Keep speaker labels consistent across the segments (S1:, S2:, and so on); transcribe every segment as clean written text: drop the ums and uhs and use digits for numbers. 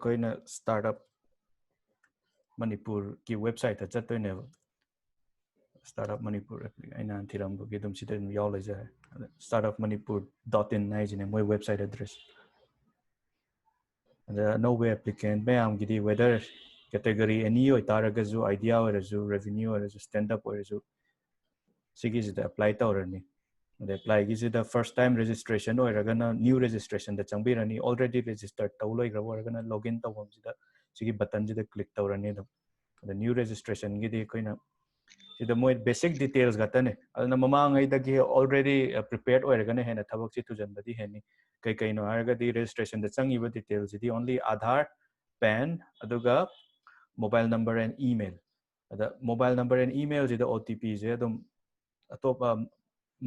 S1: koina startup Manipur ki website ta chat ne startup Manipur aina thiram gi dum sida yaw le ja startupmanipur.in nai jine moi website address and no way applicant me am gidi whether category any oi taragazu idea or revenue or stand up or sigi is apply tawrani the apply is the first time registration or gana new registration the changbirani already registered tawloi grabo gana login tawam sida sigi button jida click tawrani the new registration gidi koina the more basic details gatane aduna mamang ai dagi already prepared or gana hena thabak chi tujan badi heni kai no harga di registration the changi ba details the only Aadhaar PAN aduga mobile number and email the mobile number and email the OTP je adum atop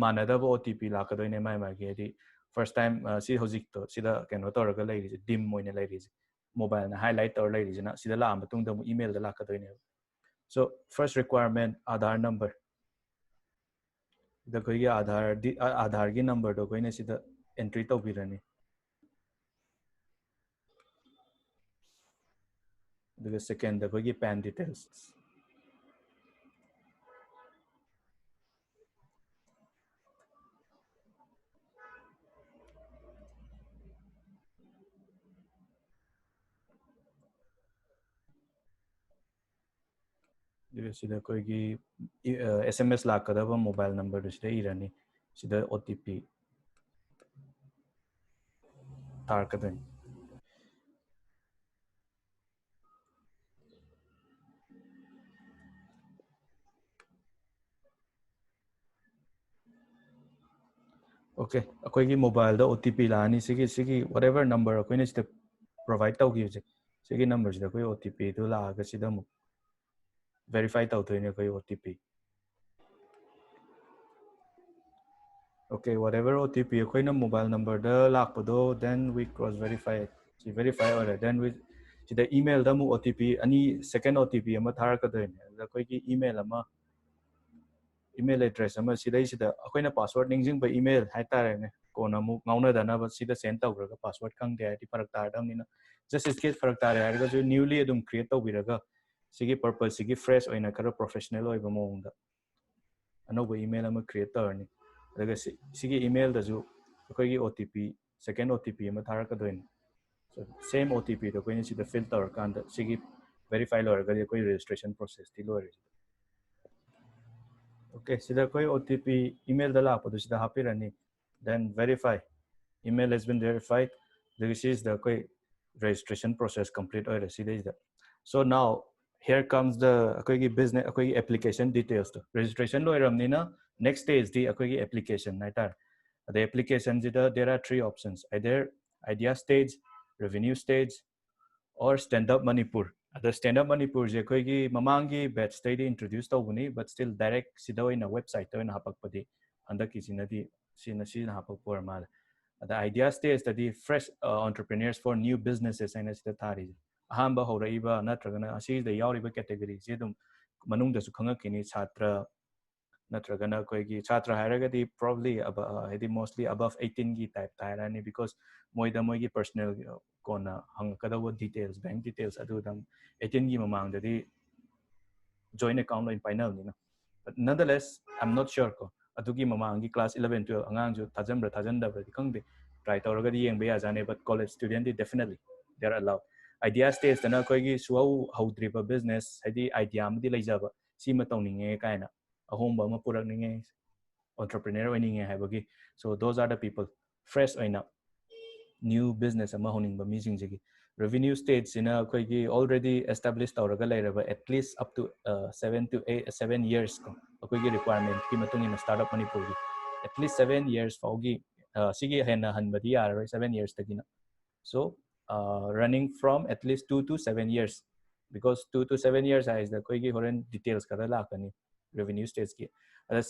S1: manadaba OTP lakadoi mai mai ge first time si hojik to sida keno toraga lairi dim moine lairi mobile na highlight or lairi na sida la matung da email da lakadoi ne so first requirement Aadhaar number the koi Aadhaar gi number do koi ne sida entry to birani the second the koi PAN details sida koi gi SMS lakadaba mobile number do sida irani sida OTP tar kadoi okay akoigi mobile da OTP la ani sigi whatever number akoine sida provide tau gi je sigi number sida koi OTP do la ga sida mu verify tau to ne koi OTP okay whatever OTP akoina mobile number da lakpado then we cross verify it si verify or then we sida email da mu OTP ani second OTP ama thar ka do ne da koi gi email ama email address ama sida sida akoina password ningjing ba email hai tare ne kona mu ngauna dana ba sida send tau ga password kang de ai parak tar dam ni na just is case parak tar ai ga ju newly adum create tau biraga sigi purpose sigi fresh oina kara professional oi ba mong da ano ba email ama create tar ni daga sigi email da ju akoi gi OTP second OTP ama thar ka doin so same OTP to koi ni sida filter kan da sigi verify lor ga koi registration process ti lor okay sida koi OTP email da la pa do sida hapirani then verify email has been verified this is the koi registration process complete or sida is that so now here comes the koi business koi application details to registration lo iram ni na next stage the koi application naitar the application there are three options either idea stage revenue stage or stand up Manipur the stand up Manipur je koi gi mamangi batch stage introduce to buni but still direct sida in a website to in hapak padi anda ki sinadi sina hapak por mal the idea stage study fresh entrepreneurs for new businesses and sida thari ahamba horaiba natragana asi the yauriba category je dum manung da su khangakini chhatra natragana koi gi chhatra haragadi probably hedi mostly above 18 gi type tairani because moida moigi personal kona hangkada details bank details adu dam 18 gi mamang dadi joint account in final ni na but nonetheless I'm not sure ko adugi mamang gi class 11 12 angang jo thajam da kangde try tawragadi yeng be ajane but college student definitely they are allowed idea stage dana koi gi suau howdriba business hedi idea amdi leijaba sima tawninge kaina ahomba ama purakninge entrepreneur oininge haibagi so those are the people fresh oina new business ama honingba mi jingjigi revenue stage in a koi already established tawraga lairaba at least up to 7 years ko koi requirement ki matung in startup Manipur gi at least 7 years faugi sigi hena hanbadi yar 7 years tagina so running from at least 2 to 7 years because 2 to 7 years is the koi horen details kada lakani revenue stage ki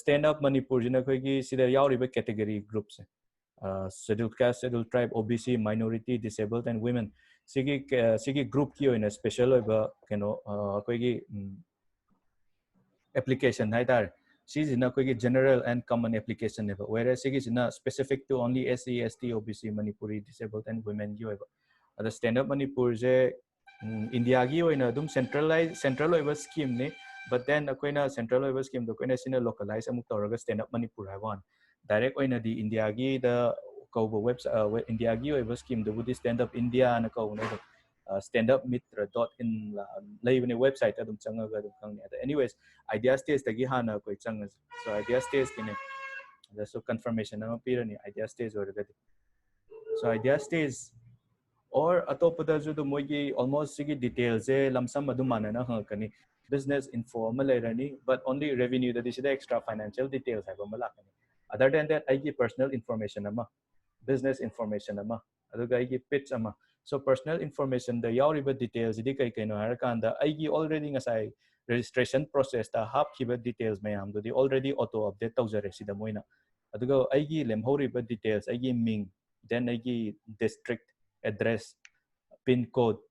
S1: stand up Manipur jina koi sida yauriba category groups scheduled caste scheduled tribe OBC minority disabled and women sigi group ki oina special oiba keno koi application hai tar sijina koi general and common application neba whereas sigi jina specific to only SC ST OBC Manipuri disabled and women gi oiba ada stand up manipur je india gi oina dum central oiba scheme ne but then akoina central oiba scheme do koina sina localize amuk tawraga stand up manipur ha one direct oina di india gi da kauba website india gi oiba scheme do budi stand up india na kau ne standupmitra.in leibane website adum changaga adum khangni ada anyways idea stage tagi hana koi chang so idea stage kine so confirmation ama pirani idea stage oragadi so idea stage or atopada ju do mogi almost sigi details e lamsam adu manana hakani business info ama lerani but only revenue that is the extra financial details have ama lakani other than that aigi personal information ama business information ama aduga aigi pitch ama so personal information the yauriba details idi kai kai no harakanda aigi already ngasai registration process ta hap kiba details mayam do already auto update tawjare sida moina aduga aigi lemhoriba details aigi ming then aigi district address pin code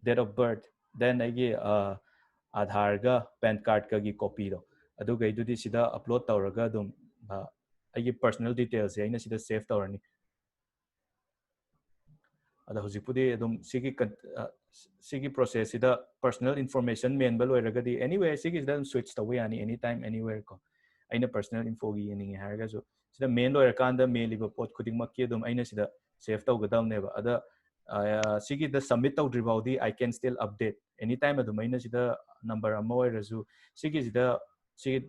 S1: date of birth then aigi aadhar ga pan card ka gi copy do aduga idudi sida upload tawraga dum aigi personal details aina sida save tawrani ada hojipudi adum sigi process sida personal information menbal oiragadi anyway sigi sida switch tawi yani anytime anywhere ko aina personal info gi yani harga so sida main loir kanda mail liba pot khuding makki adum aina sida save tawgadam neba ada sigi the submit tawdribawdi I can still update anytime adum aina sida number ama oirasu sigi sida sigi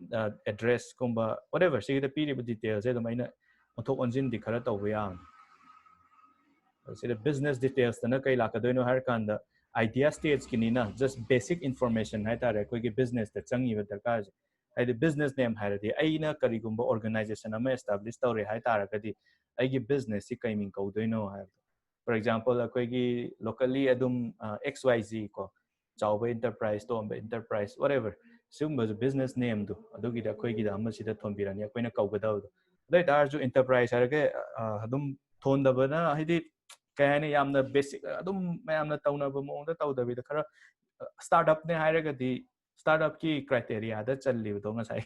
S1: address kumba whatever sigi the period details adum aina onthok onjin di khara tawba yang business details tana kai lakadoino har kanda idea stage kinina just basic information hai tare koi ki business ta changi ba darkar hai the business name hai radi aina karigumba organization ama establish tawre hai tara kadi ai gi business si kai min kaudoino hai for example koi ki locally adum xyz ko chawba enterprise to enterprise whatever sumba business name do adugi da koi gi da ama sida thonbirani koina kaugadaw dai tar ju enterprise har ge adum thondabana haidi kayani yamna basic adum mayamna tawnaba moongda tawdabida khara startup ne hairagadi startup ki criteria da challi do ngasai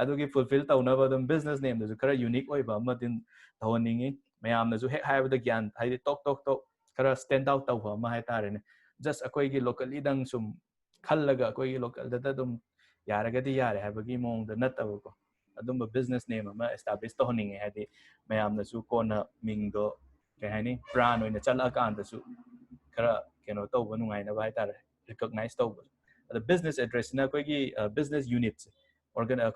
S1: adugi fulfill tawnaba dum business name da khara unique oiba amadin thoningi mayamna ju hek haibada gyan haidi tok khara stand out tawba ma hai tare ne just akoi gi locally dang sum khallaga akoi gi local da dum yaragadi yare haibagi moongda nataba ko adumba business name ama establish tohningi haidi mayamna ju kona mingdo kahani brand oina chala kan da su khara keno tawba nungai na bai tar recognize tawba the business address na koi gi business units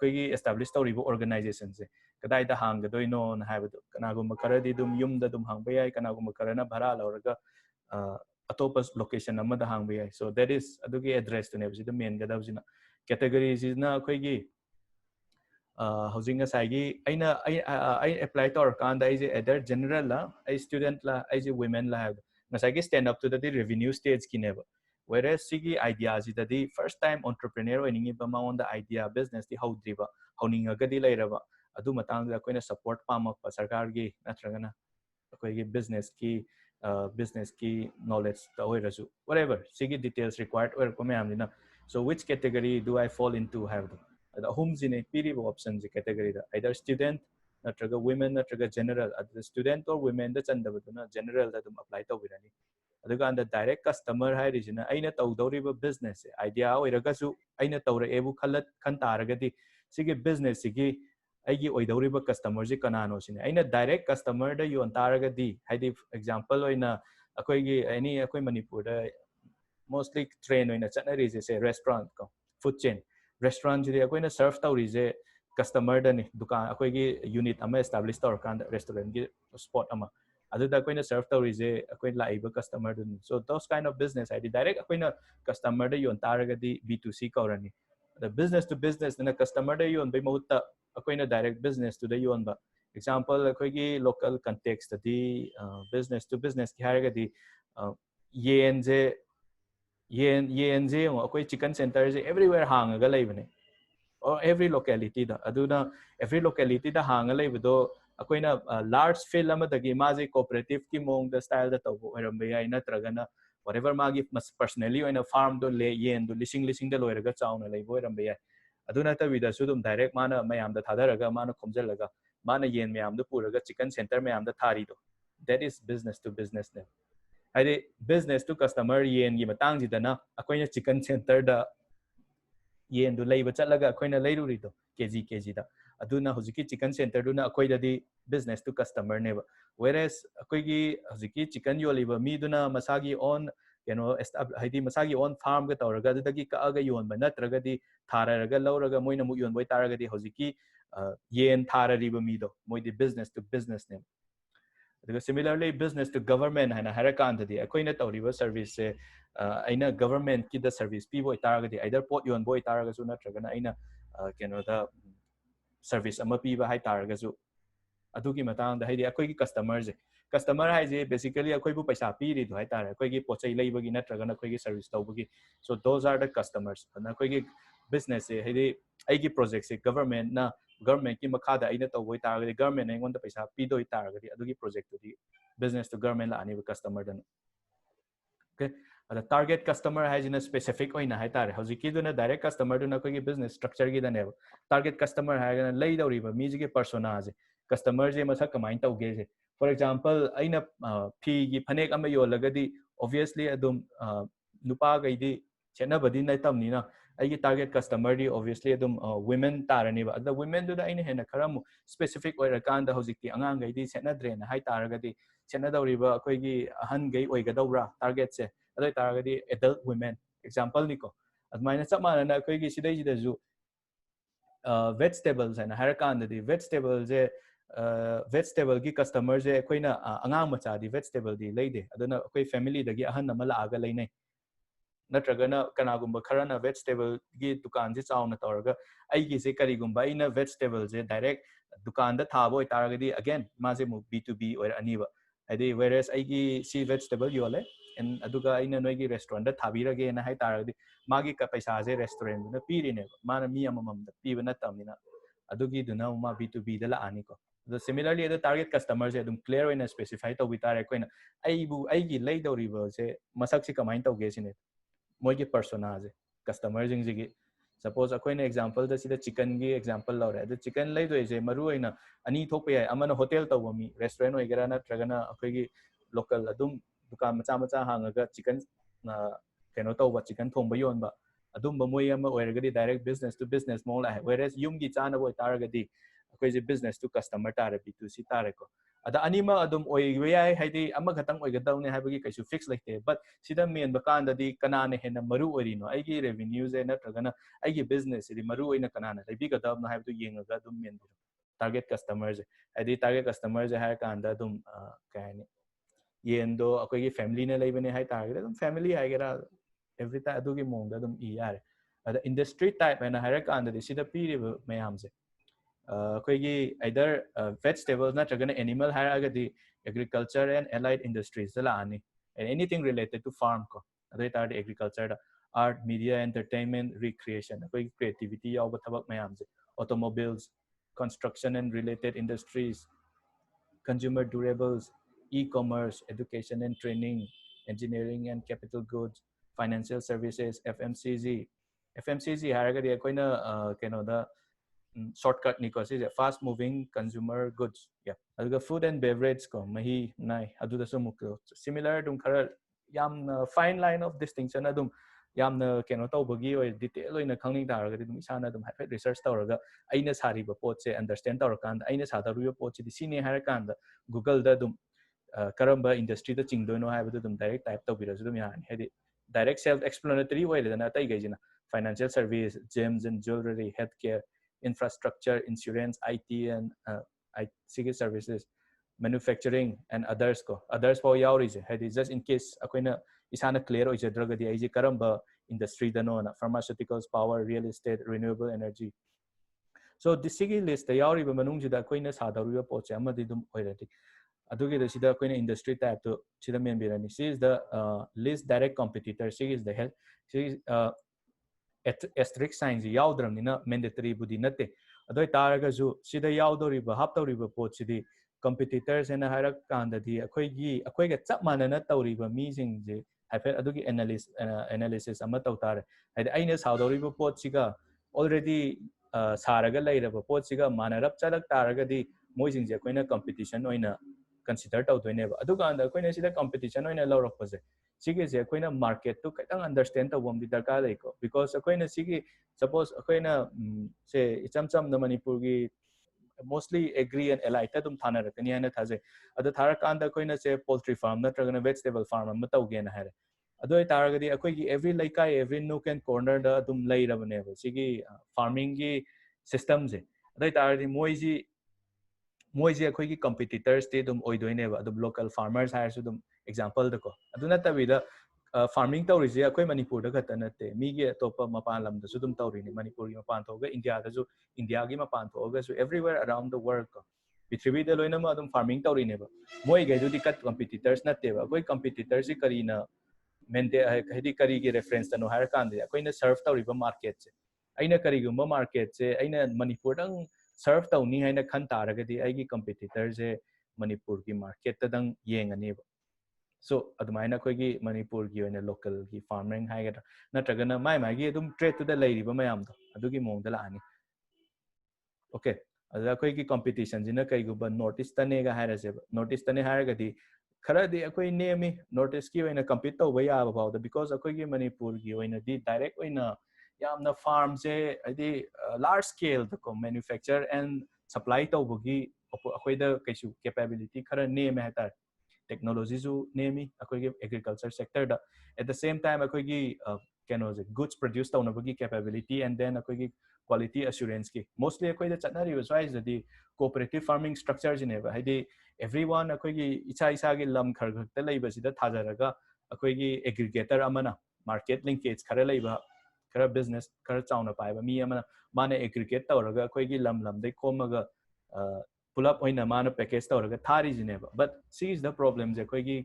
S1: koi gi establish tawribo organization se kadai da hang ga doino na haibado kana gum khara di dum yum da dum hang ba yai kana gum khara na bhara lauraga atopa location amma da hang ba yai so that is adugi address to ne bisi the main ga da bisi na categories is na koi gi housing asagi I apply to kan da is either general la I student la I women la have nasagi stand up to the revenue stage kineba whereas sigi ideas is the first time entrepreneur oining ba ma on the idea business di how driba howning ga di lairaba adu matang da koina support pamak pa sarkar gi natragana koi gi business ki knowledge ta oirasu whatever sigi details required or ko me amina so which category do I fall into have the homes in a period options category either student natraga women natraga general the student or women the chandabaduna general da dum apply tawirani aduga and the direct customer hai region aina tawdoriba business idea oiragasu aina tawra ebu khalat khan taragadi sigi business sigi aigi oidoriba customer ji kanano sine aina direct customer da yon taragadi haidi example oina akoi gi any akoi manipur da mostly train oina chanari je se restaurant ko food chain restaurant ji akoina serve tawri je customer da ni dukan akoi gi unit ama establish tawr kan restaurant gi spot ama aduda akoina serve tawri je akoi laiba customer dun so those kind of business id direct akoina customer da yon taragadi b2c kaurani the business to business na customer da yon bai mahutta akoina direct business to the yon ba example akoi gi local context di business to business ki haragadi yen je yen je akoi chicken center je everywhere hangaga laibane or every locality da aduna every locality da hanga laibido akoina large field amadagi maji cooperative ki mong the style da tawbo oirambe yai natragana whatever magi personally oina farm do le yen do lising da loiraga chauna laibo oirambe yai aduna ta vida sudum direct mana mayam da thadaraga mana khomjalaga mana yen mayam da puraga chicken center mayam da thari do that is business to business ne हाइदे business to customer येन गी मतंग जिदना अखोइना chicken centre दा येन दु लेबा चलगा अखोइना लेरुरिदो केजी दा अदुना हुजिकी चिकन सेंटर दुना अखोइददी बिजनेस टू कस्टमर नेबा वेरेस अखोइगी हुजिकी चिकन योलिबा मीदुना मसागी ओन हाइदी मसागी ओन फार्म गा तौरगा अदुदगी कागा योनबा नत्रगदी थारारगा लौरगा मोइना मु योनबोय तारगदी हुजिकी येन थारारिबा मीदो मोइदी बिजनेस टू बिजनेस ने सिमिलरली बिजनेस टू गवर्नमेंट है हरकानदी अखोइना तौरिबा सर्विस से अइना गवर्नमेंट की द सर्विस पीबो तारगदी आइदर पोट योनबोय तारगसु नत्रगना अइना केनोदा सर्विस अमा पीबा हाइ तारगसु अदुगी मतंग हाइदी अखोइगी कस्टमर हाइजे बेसिकली अखोइबु पैसा पीरिदो हाइ तारे अखोइगी पोचै लैबगी नत्रगना अखोइगी सर्विस तौबगी so those are the customers अना अखोइगी बिजनेस से हाइदी आइगी प्रोजेक्ट से गवर्नमेंट की मखादा अइना तौबोय तारगदी गवर्नमेंट अइंगोंदा पैसा पीदोय तारगदी अदुगी प्रोजेक्ट तुदी बिजनेस टू गवर्नमेंट लानिबा कस्टमर दन ओके अदा टारगेट कस्टमर हाइजिना स्पेसिफिक होइना हाइ तारे हौजिकीदुना डायरेक्ट कस्टमर दुना अखोइगी बिजनेस स्ट्रक्चर गी दनेबा टारगेट कस्टमर हाइगना लैदौरिबा मीजिगी पर्सोना जे कस्टमर जे मसा कमाइन तौगे जे फॉर एग्जांपल अइना फी गी फनेक अमा योलगदी ऑब्वियसली अदुम नुपा गैदी चेनाबदी नैतमनिना अइगी टारगेट कस्टमर दी ऑब्वियसली अदुम वुमेन तारनीबा अदा वुमेन दुदा अइना हेना खरम स्पेसिफिक ओइरकांदा हौजिकी अंगांग गैदी सेनाद्रेना हाइ तारगदी सेनादौरिबा अखोइगी अहन गै ओइगदौरा टारगेट से अदै तारगदी एडल्ट वुमेन एग्जांपल निको अदमाइना चमाना अखोइगी सिदैजिदजु वेजिटेबल्स है हरकांदी वेजिटेबल जे वेजिटेबल की कस्टमर जे अखोइना अंगांग मचादी वेजिटेबल दी लेदे अदुना अखोइ फैमिली दगी अहन अमा लागा लेनै नत्रगना कनागुंबा खरना वेजिटेबल की दुकान से चावना तौरगा अइगी से करिगुंबा अइना वेजिटेबल जे डायरेक्ट दुकान दा थाबो तारगदी अगेन माजे मु B2B ओर अनीबा हाइदि वेरेस अइगी सी वेजिटेबल योले एन अदुगा अइना नोइगी रेस्टोरेंट दा थाबिरगे ना हाइ तारगदी मागी का पैसा जे रेस्टोरेंट दुना पीरिने माना मी अममम दा पीबा नतमनिना अदुगी दुना मा B2B दा लानी को द सिमिलरली अद टारगेट कस्टमर से अदुम क्लियर ओइना स्पेसिफाई तौबि तारे कोइना अइगी लैदौरिबा से मसक से कमाइन तौगे सिने मोइगी पर्सोना जे कस्टमर जिंगी सपोज अखोइना एग्जांपल द सिदा चिकन की एग्जांपल लौरे अद चिकन लैदोय जे मरु ओइना अनि थोप याय अमना होटल तौबा मी रेस्टोरेंट ओइगरा नत्रगना अखोइगी लोकल अदुम दुकान मचा मचा हांगागा चिकन केनो तौबा चिकन थोंबा योनबा अदुम मोइ अमा ओइरगदी डायरेक्ट बिजनेस टू बिजनेस मोल ला वेरेस युमगी चाना बोय तारगदी अखोइजे बिजनेस टू कस्टमर तारे B2C तारे को अदा अनिमा अदुम ओइबा याय हाइदि अमा खतंग ओइगदौने हाइबगी कैसु फिक्स लेते बट सिदा मेन बकांददी कनाने हेना मरु ओरिनो आइगी रेवेन्यू जे नत्रगना आइगी बिजनेस सिदि मरु ओइना कनाना लेबिगदबना हाइबदु येंगगा अदुम मेन टारगेट कस्टमर जे हाइदि टारगेट कस्टमर जे हाय कांदा अदुम कायनि येंदो अखोइगी फैमिली ने लेबने हाय तारगेट अदुम फैमिली हाइगरा एवरी टाइम अदुगी मोंग अदुम इ यारे अदा इंडस्ट्री टाइप हैना हायर कांददी सिदा पीरिबा मयाम जे अखोइगी आइदर वेजिटेबल्स नत्रगना एनिमल हायरगदी एग्रीकल्चर एंड एलाइड इंडस्ट्रीज दा लानी and anything related to farm ko adai tar agriculture da art media entertainment recreation koi creativity yaw thabak mayam je automobiles construction and related industries consumer durables e-commerce education and training engineering and capital goods financial services FMCG haragadi akoina keno da shortcut ni ko si fast moving consumer goods yeah aduga food and beverage ko mahi nai adu da sumuk similar dum khara yam fine line of distinction adum yamna keno tawbagi oi detail oina khangning taragadi dum isana dum happy research tawraga aina sariba pot se understand tawrakanda aina sadaruya pot si sine harakanda google da dum karamba industry da chingdoino haibadu dum direct type tawbirasu dum yani hedi direct self explanatory way le na tai gaijina financial service gems and jewelry healthcare infrastructure, insurance, IT and IT services, manufacturing and others ko others po yauri je hedi just in case akoina isana clear oi jadragadi ai je karamba industry da no na pharmaceuticals power real estate renewable energy so this sigi list da yauri ba manung jida akoina sadaru po che amadi dum oirati adugi da sida akoina industry type to sida men birani she is the least direct competitor she is the health she is asterisk signs yaudramnina mandatory budi nate adoi taragasu sida yaudoriba haptoriba pot sidi competitors ena harak kandadi akoiga chap manana tawriba mi singje haifet adugi analysis ama tawtare haida aina saudoriba pot siga already saraga lairaba pot siga manarap chalak taragadi moi singje akoina competition oina consider tꯧdoineba aduganda akoina sida competition oina lawrakpase sige je akoina market to kaitang understand tawom di darkar leiko because akoina sige suppose akoina se icham cham na manipur gi mostly agree and allied ta dum thana rakani haina thaje adu thara kanda akoina se poultry farm natragana vegetable farm amma tawge na hare adu taragadi akoigi every laikai every nook and corner da dum leirabane sige farming gi system je adu taragadi moiji akoigi competitors te dum oidoineba adu local farmers hire su dum example da ko adu natabida farming tawrije akoi manipur da khata natte mi ge topa mapan lam da su dum tawrini manipur gi mapan thoga india da su india gi mapan thoga su everywhere around the world ko pithribi da loina ma dum farming tawrini ba moi ge du dikat competitors natte ba akoi competitors ji karina mente hadi kari gi reference tano har kan de akoi na serve tawriba market se aina kari gumba market se aina manipur dang serve tawni haina khan taragadi aigi competitor je manipur gi market ta dang yengani ba so adumaina koi gi manipur gi oina local gi farming haigada natragana mai gi adum trade to the leiriba mayam do adugi mong da laani okay ada koi gi competition jina kai guba notice tane ga haira se notice tane haira gadi khara di akoi nemi notice ki oina compete to baya ba ba because akoi gi manipur gi oina di direct oina yamna farm se adi large scale the manufacture and supply to bugi akoi da kaisu capability khara neme hata technology su nemi akoi gi agriculture sector da at the same time akoi gi goods produce taunabagi capability and then akoi gi quality assurance ki mostly akoi da chatnari wise the cooperative farming structures in eba haidi everyone akoi gi isa gi lam khar khar ta leiba sida thajaraga akoi gi aggregator amana market linkage khara leiba khara business khara chauna paiba mi amana mana aggregate tawraga akoi gi lam dai khomaga pull up oina mana package tawraga thari jineba but see is the problem je akoi gi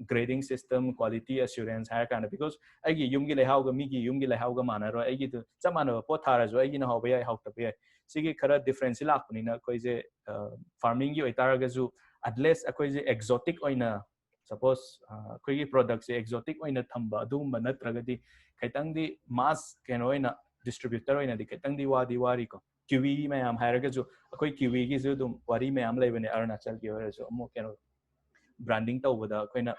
S1: grading system quality assurance higher kind of because aigi yumgi lehauga migi yumgi lehauga mana ro aigi to chamana po thara jo aigi na hoba ya hauta be sigi khara difference lakuni na koi je farming gi oitara ga ju at least akoi je exotic oina suppose koi gi product se exotic oina thamba adum natraga di kaitang di mass oina distributor oina di kaitang di wari ko kiwi mayam higher ga ju akoi kiwi gi ju dum wari mayam leibane arunachal gi ora jo mo branding tawbada koina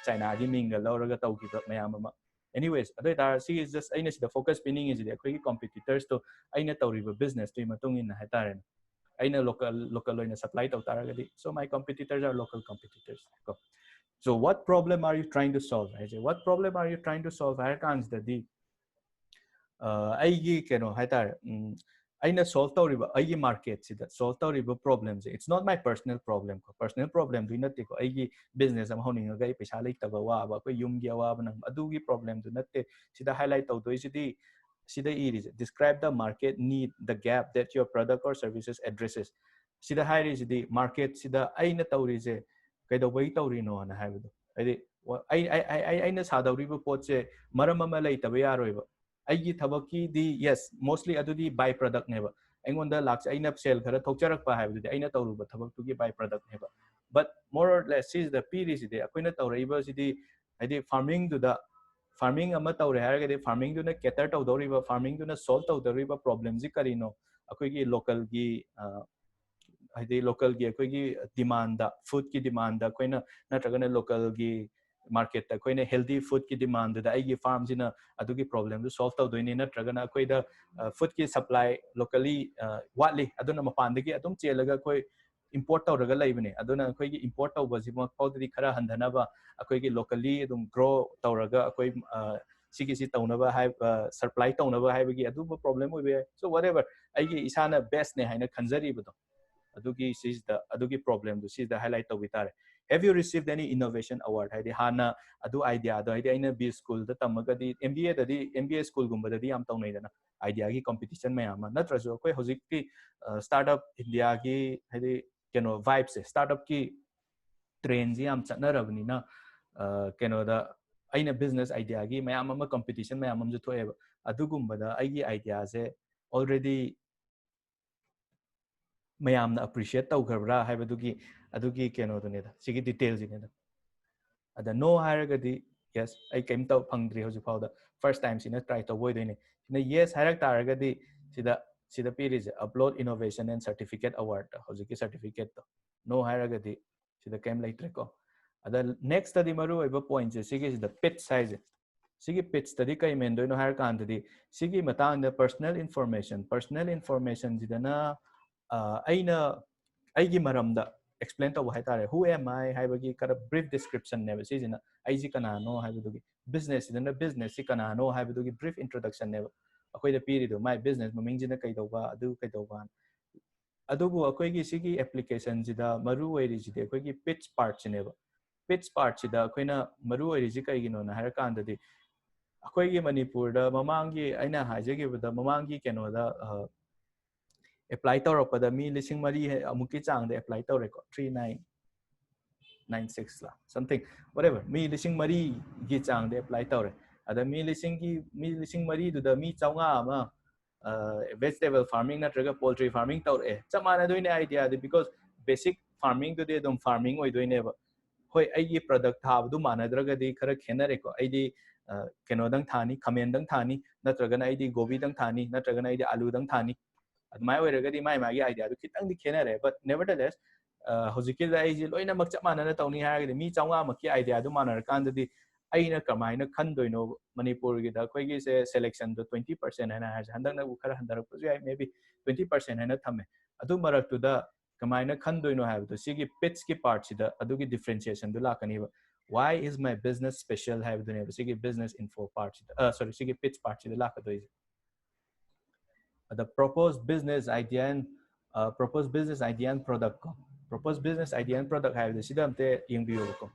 S1: China gi minga lawraga tawgiba mayam ama anyways adoi tar see is just aina sida focus pinning is the koi competitors to aina tawriba business to matung in hataren aina local oina supply taw taragadi so my competitors are local competitors so what problem are you trying to solve what problem are you trying to solve har kans da di aigi haitar aina solve tawriba aigi market sida solve tawriba problems it's not my personal problem du natte ko aigi business am honing ga paisa leitaba wa ba ko yum gi wa ba nang adugi problem du natte sida highlight tawdoi sidi sida is describe the market need the gap that your product or services addresses sida high is the market sida aina tawri je kaidabai tawri no na haibadu aina sadawriba pot se maram ama leitaba yaroiba aigi thabaki di yes mostly adudi by product neba aingonda laks aina sell khara thokcharak pa haibudi aina tawruba thabak tu gi by product neba but more or less is the period is the akoina tawraiba sidi adi farming du da farming ama tawre haragadi farming du na cater tawdoriba farming du na solve tawdoriba problem ji karino akoi gi local gi adi local gi akoi gi demand da food ki demand da koina natragana local gi market ta koina healthy food ki demand da aigi farm jina adugi problem du solve tawdoini natragana akoi da food ki supply locally watli aduna mapan dagi adum chelaga koi import tawraga laibane aduna akoi gi import tawba ji ma pawdri khara handana ba akoi gi locally adum grow tawraga akoi sigi si tawnaba hai supply tawnaba hai bagi adu problem oibe so whatever aigi isana best ne haina khanjari bado adugi is the adugi problem du is the highlight to bitare have you received any innovation award haidi hana adu idea do haidi aina b school da tamaga di mba school gumba da am tawnai dana idea gi competition me ama natrajo koi hojik ki startup india gi haidi vibes startup ki train ji am chatna rabni na da aina business idea gi mayam ama competition mayam am ju thoeba adugumba da aigi idea se already mayamna appreciate tawgarbra haibadugi adugi duneda sigi details ineda ada no haragadi yes ai kaim taw phangdri hoju fawda first time sina try to boy doine sina yes harak taragadi sida period upload innovation and certificate award hoju ki certificate to no haragadi sida kem laitre ko ada next study maru oiba point je sigi the pitch size sigi pitch study kai men doino har kan di sigi matang the personal information jidana aina aigi maramda explain to hai tare who am I haibagi kara brief description ne si jina aiji kana no haibugi business idana business si kana no haibugi brief introduction ne akoi da piri do my business maming jina kai do ba adu kai do ba adubu akoi gi sigi application jida maru oiri jide akoi gi pitch part ne ba pitch part jida akoi na maru oiri ji kai gi no na har kan da di akoi gi manipur da mamangi aina haje gi da mamangi keno da apply tawrapda mi lising mari amuki chang de apply tawre ko 3996 la something whatever mi lising mari gi chang de apply tawre ada mi lising mari du da mi chawnga ama vegetable farming natraga poultry farming tawre chamana doine idea de because basic farming do de dom farming oi doine ba hoi ai gi product tha du manadraga di khara khenare ko ai di keno dang thani khamen dang thani natraga na ai di gobi dang thani natraga na ai di alu dang thani my way regadi my idea do kitang di khenare but nevertheless hojiki da ai loina mak chap manana tawni ha mi chawnga mak ki idea do manar kan di aina kamaina khan doino manipur gi da koi gi se selection do 20% hana ha handak na khara handar ko maybe 20% hana thame adu marak tu da kamaina khan doino ha do sigi pitch ki part si da adu gi differentiation do la kani why is my business special have do ne sigi business info part sorry sigi pitch part si da la ka do the proposed business idea and product ko proposed business idea and product have the sidam te ingbiyo ko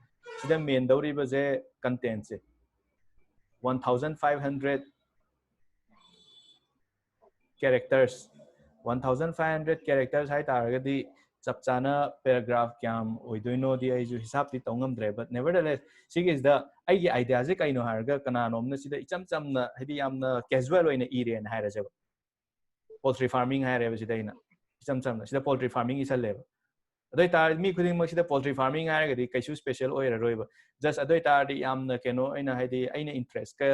S1: sidam main dawri ba je content se 1500 characters 1500 characters hai taragadi chap chana paragraph kyam oidoino di ai ju hisab ti tongam dre but nevertheless sig is the ai gi idea je kaino harga kana nomna sida icham chamna hedi yamna casual oina ire na haira je poultry farming hai re sida ina icham chamna sida poultry farming is a level adoi tar mi khuding mak sida poultry farming hai ga di kaisu special oira roiba just adoi tar di yamna keno aina haidi aina interest ka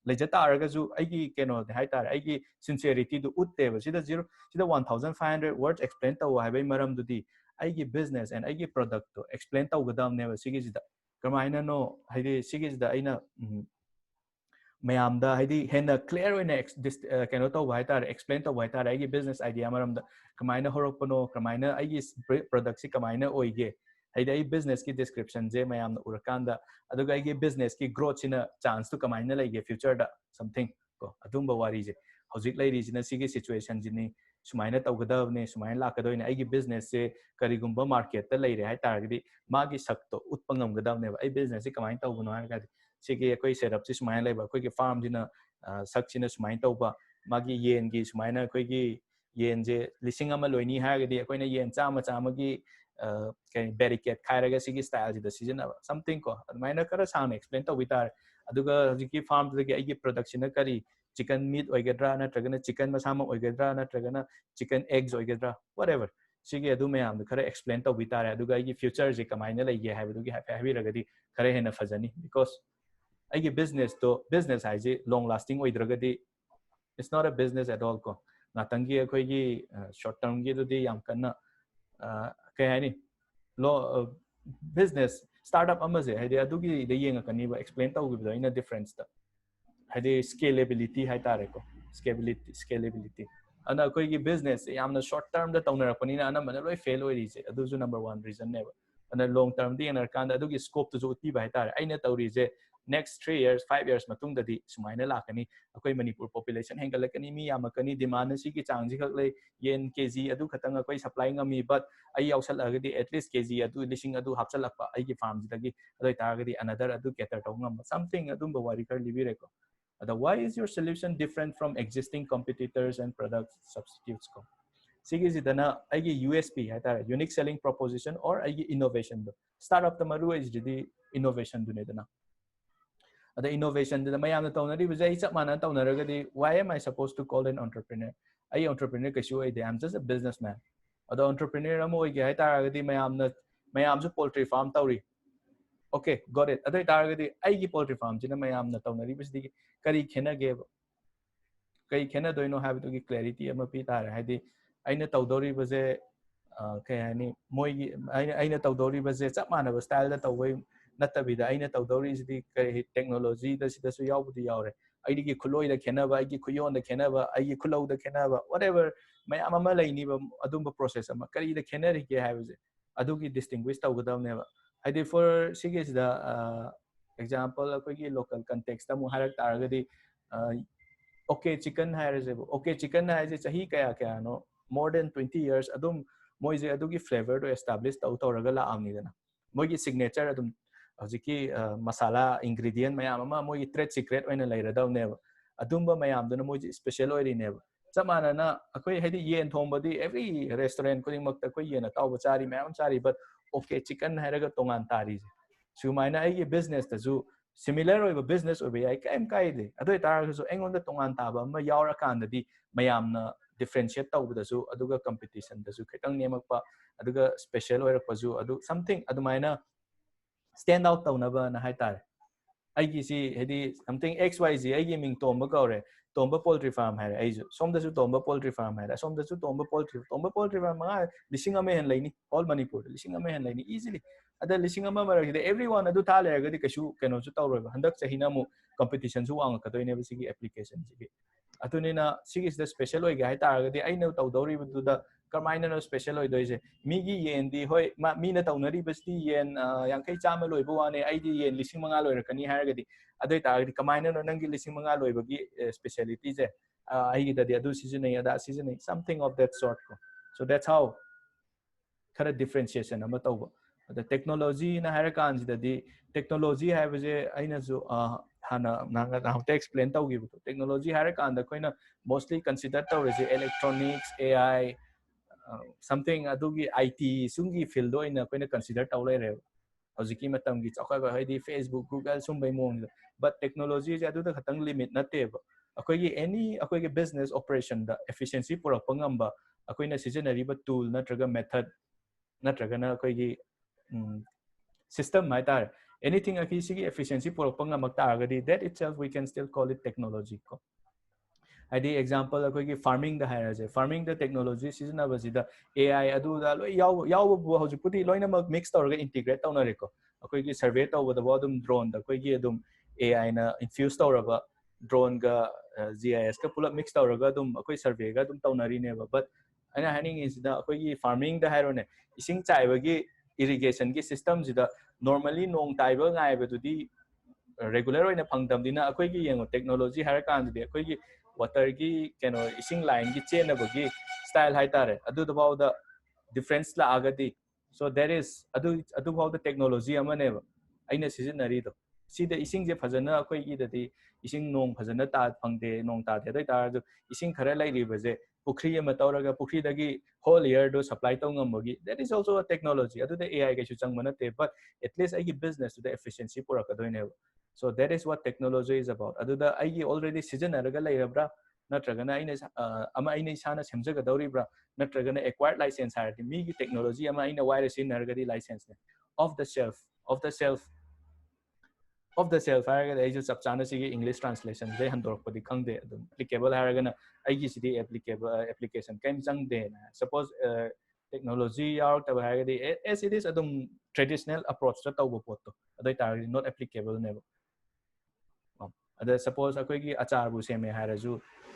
S1: lejata arga ju aigi keno hai tar aigi sincerity du utte ba sida 1500 words explain taw hai bai maram du di aigi business and aigi product to explain taw gadam ne ba sigi sida kamaina no haidi sigi sida aina mayamda haidi hena clear oina keno taw hai tar explain taw hai tar aigi business idea maram da kamaina horokpano kamaina aigi product si kamaina oige haida ai business ki description je mayam urakanda aduga ai business ki growth sina chance to kamaina lege future da something ko adumba wari je hojik lai ri sina sigi situation jini sumaina tawgadavne sumaina lakadoi ai business se karigumba market ta leire hai targidi magi sakto utpangam gadavne ai business si kamaina tawguno ha ga sigi koi setup si sumaina leba koi ki farm jina saksina sumaina tawba magi yen gi sumaina koi ki yen je lising ama loini ha ga di koina yen chama chama gi barricade khairaga sigi style ji da season something ko admaina kara sang explain to vitar aduga hojiki farm dagi ai production kari chicken meat oigadra na tragana chicken masama oigadra na tragana chicken eggs oigadra whatever sigi adu mayam kara explain to vitar aduga ai future ji kamaina lege haibugi happy ragadi kare hena fajani because ai business to business hai ji long lasting oidragadi it's not a business at all ko natangi akoi gi short term gi du di yam kana kay hani lo business startup amaze haide adugi de yenga kaniba explain taw gibdo ina difference ta haide scalability hai tare ko scalability ana koi gi business yamna short term da tawnar panina ana mana loi fail oi ri je adu ju number 1 reason ne ana long term di anar kan adugi scope to jo ti ba hai tare aina tawri je next 3 years 5 years matung da di sumaina lakani akoi manipur population hengalakani mi yamakani demand si ki changji khak le yen kg adu khatang akoi supply ngami but ai yausal agadi at least kg adu lising adu hapchalakpa ai ki farm dagi adoi targadi another adu cater to ngam something adum bawari kar libire ko why is your solution different from existing competitors and product substitutes ko sigi sidana ai ki USP hai tar unique selling proposition or ai ki innovation do startup tamaru is the innovation do ne dana the innovation the mayam na tawnari bijai chap mana tawnaragadi why am I supposed to call an entrepreneur ai entrepreneur kashu ai I'm just a businessman ado entrepreneur amo oi ge hai taragadi mayam ju poultry farm tawri okay got it ado taragadi ai gi poultry farm jina mayam na tawnari bijdi kari khena ge kai khena doino have to gi clarity ama pi tar hai di aina tawdori baje kay hani moi aina tawdori ba je chap mana ba style da tawai natabida aina tawdori is di technology da sida su yaw budi yawre ai gi khuloi da khena ba ai gi khuyon da khena ba ai gi khulau da khena ba whatever mai ama lai ni ba adum ba process ama kari da khena ri ke ha ba je adu gi distinguish tawgadam ne ba ai for sigis da example ko gi local context ta mu harak taragadi okay chicken hai re okay chicken hai je chahi kaya kaya no more than 20 years adum moi je adu gi flavor to establish tau tau raga la amni dana moi gi signature adum hojiki masala ingredient mayam ama moi trade secret oina leira daw ne adum ba mayam dana moi special oi ne chamana na akoi hedi yen thombadi every restaurant kuding mak ta koi yen taw ba chari mayam chari but okay chicken hai raga tongan tari sumaina ai business ta ju similar oiba business oiba yai kaim kaide adoi tarasu engonda tongan taba ma yaura kandadi mayamna differentiate tawbadasu aduga competition dasu khitang nemakpa aduga special oirakpasu adu something adumaina stand out tawnaba na haitare aigi si hedi something xyz aigi ming tomba kaure tomba poultry farm hai aiju somdasu tomba poultry farm hai somdasu tomba poultry farm ma lisingame hen laini all manipur lisingame hen laini easily ada lisingama maragide everyone adu tha leragadi kashu keno su tawroba handak chahina mu competition su wang kadoine bisigi application sigi atunina sigi is the special oi gai taragadi aina tawdori buda kamaina no special oi doise migi yendi hoi ma mina tawnari basti yen yankai chama loi buwane aidi yen lising manga loi rakani haragadi adoi taragadi kamaina no nangi lising manga loi bagi speciality je aigi dadi adu season ai ada season ai something of that sort so that's how khara differentiation ama tawba the technology na hara kan sidadi technology haibje aina ju hana na te explain tawgi technology hara kan da koina mostly consider tawre electronics ai something adugi IT sungi field oina koina consider tawle re hojiki matam gi chakwa haidi Facebook Google sumbai mong but technology je adu da khatang limit na te akoigi any akoigi business operation da efficiency purak pangamba akoina seasonary tool natraga method natragana akoigi system hai tar anything aki sigi efficiency purakpa ngamak taragadi that itself we can still call it technology ko adi example akoigi farming da hairaje farming the technology season abasida AI adu da loi yaw bu hojipudi loina mak mix tawraga integrate tawna ko akoigi survey tawbada bodum drone da akoigi adum AI na infuse tawraba drone ga GIS ka pula mix tawraga adum akoi survey ga adum tawnari ne ba but ana haning is da akoigi farming da hairone ising chaibagi irrigation ki system sida normally nong taiba ngai ba dudi regular oina phangdamdina akoigi yengo technology har kan de akoigi water gi keno ising line gi chain abagi style hai tare adu da baw da difference la agadi so there is adu baw the technology amane ba aina seasonary do sida ising je phajana akoigi dadi ising nong phajana ta phangde nong ta de dai tar ising khara lai ri baje pukri ama tawraga pukri dagi whole year do supply tong ngamagi that is also a technology adu the AI ga chu changmana te but at least ai business to the efficiency pura ka doine so that is what technology is about adu the ai already season araga lairabra natragana aina ama aina isana semjaga dauribra natragana acquired license harati mi gi technology ama aina virus in nargadi license ne off the shelf of the self haragana ai sub chana si English translation de handork padi khangde adum applicable haragana ai gi sidi applicable application kan chang de suppose technology out tab haragadi as it is adum traditional approach to tawbo pot to adai tar not applicable ne ada suppose akoi gi achar bu se me haraju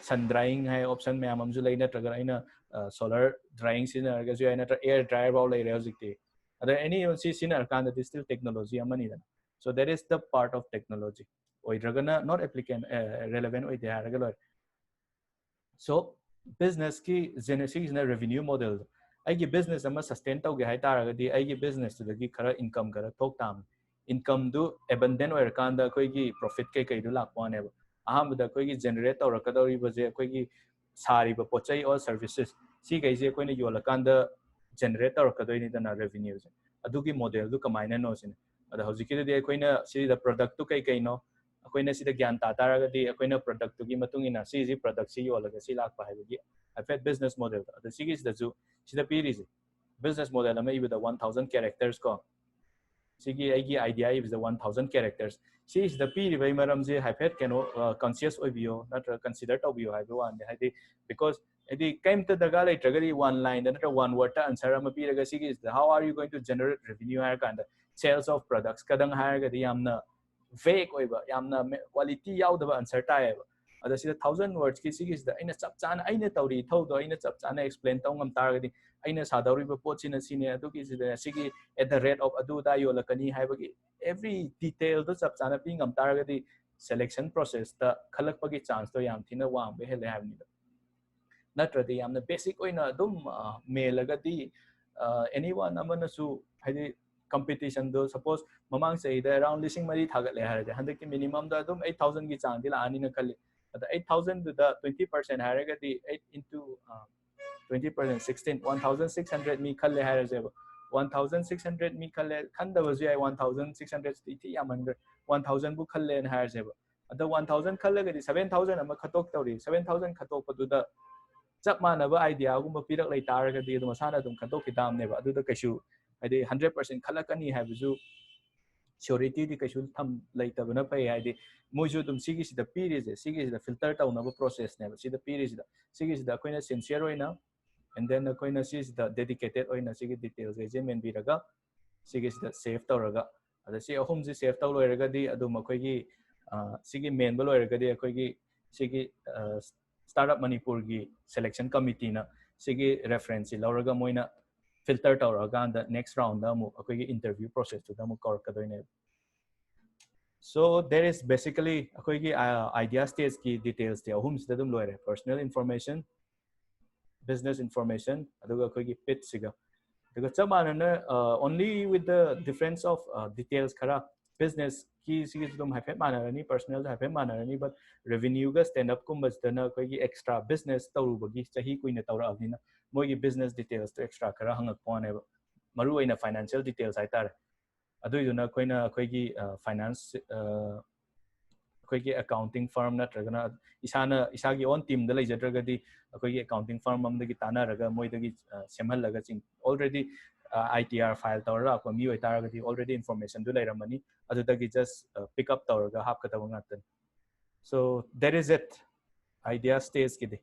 S1: sun drying hai option me amam ju leina tragar aina solar drying sin arga ju aina air dryer baw lai re hojikte ada any si sin arkan that is still technology amani da so that is the part of technology oidragana not applicant relevant oi de harga lor so business ki genesis na revenue model aigi business ama sustain tauge hai taragadi aigi business dagi khara income kara thok tam income du abundant oir kanda koi gi profit kai kai du lakwane ba aham da koi gi generate aur kadori baje koi gi sari ba pochai or services si kai je koi ne yola kanda generate aur kadoi ni da revenue je adu gi model du kamaina no sin ada hojiki de koi na si da product tu kai kai no akoina sida gyan ta taragadi akoina product tu gi matung ina si ji product si yola ga si lak pa hai gi affect business model the sigis da ju sida piri business model ama ibu da 1000 characters ko sigi aigi idea is the 1000 characters si is the pi ribai maram je haipet keno conscious oibio natra consider tobio haibo wan haidi because edi kaim ta daga lai tragadi one line natra one word ta answer am pi raga sigi is the how are you going to generate revenue har kind sales of products kadang har ga di yamna vague oiba yamna quality yaudaba answer ta eba ada sida 1000 words ki sigi is the aina chap chana aina tawri thodo aina chap chana explain taw ngam targadi aina sadawriba pochina sine aduki sida sigi at the rate of aduda yolakani haibagi every detail do chap chana pi ngam targadi selection process ta khalakpagi chance to yam thina wang be hele habni natradi yamna basic oina dum melagadi anyone amana su haidi competition do suppose mamang say the around listing mari thagat le harade handaki minimum da dum 8000 gi chang dila ani na khali the 8000 to the 20% haragadi 8 into 20% 16 1600 mi khalle harase 1600 mi khalle khanda bazu ai 1600 ti yaman 1000 bu khalle en harase the 1000 khalle gadi 7000 ama khatok tawri 7000 khatok padu da chap mana ba idea gumba pirak lai taragadi du masana dum khatok kidam ne ba adu da kashu adi 100% khalakani habizu surety di kaisul tham leitabana pai haidi moju dum sigi sida piris sigi sida filter tawnaba process ne sida piris sigi sida koina sincere oina and then koina sida dedicated oina sigi details je men biraga sigi sida save tawraga ada si ahum ji save taw loiraga di adu makoi gi sigi main ba loiraga di akoi gi sigi startup manipur gi selection committee na sigi reference lauraga moina filter tawraga and the next round da mu akoi gi interview process to da mu kor kadoine. So there is basically akoi gi idea stage ki details the ahum sida dum loire personal information business information aduga akoi gi pitch siga daga chamana only with the difference of details khara business ki sigi dum hafe manarani personal hafe manarani but revenue ga stand up kumbas dana akoi gi extra business tawrubagi chahi kuina tawra avina moi gi business details to extra khara hangak pone maru oina financial details haitare aduyuna koina akoi gi finance akoi accounting firm natragana isana isagi on team da leijadragadi akoi accounting firm amdagi tanaraga moidagi semhallaga ching already ITR file tawra ko mi oitaragadi already information du leiramani adudagi just pick up tawraga hapkataba ngatan so that is it idea stage kidi